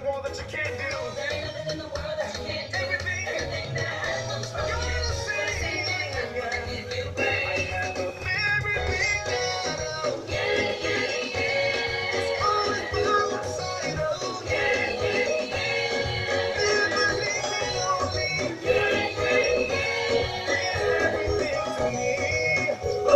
the world that you can't do. There ain't nothing in the world that you can't do. Everything that happens for you. You're gonna sing. I'm gonna give you praise. I have a very big God. Oh, yeah, yeah, yeah. It's always by my side. Oh, yeah, yeah, yeah. Never leave me lonely. Yeah, yeah, yeah. He's everything to me. Oh,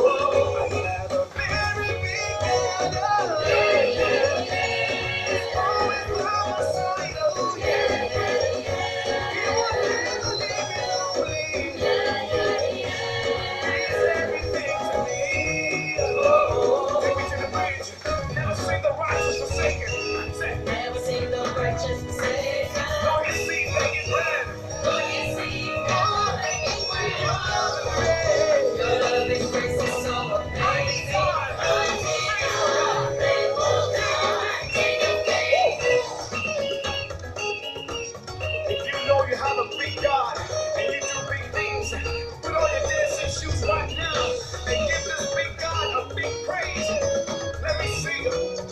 oh, I have a very big God. Oh, yeah, yeah, yeah. It's always by my side. Oh, yeah, yeah, yeah. He will never leave me lonely. Yeah, yeah, yeah. He's everything to me. Oh, take me to the bridge. Never seen the righteous forsaken. Say, never seen the righteous forsaken. Nor his seed begging bread. Nor his seed never begging bread. Your loving grace is so amazing. Faithful God, faithful God, King of Kings. If you know you have a big God and you do big things, put on your dancing shoes right now and give this big God a big praise. Let me see you.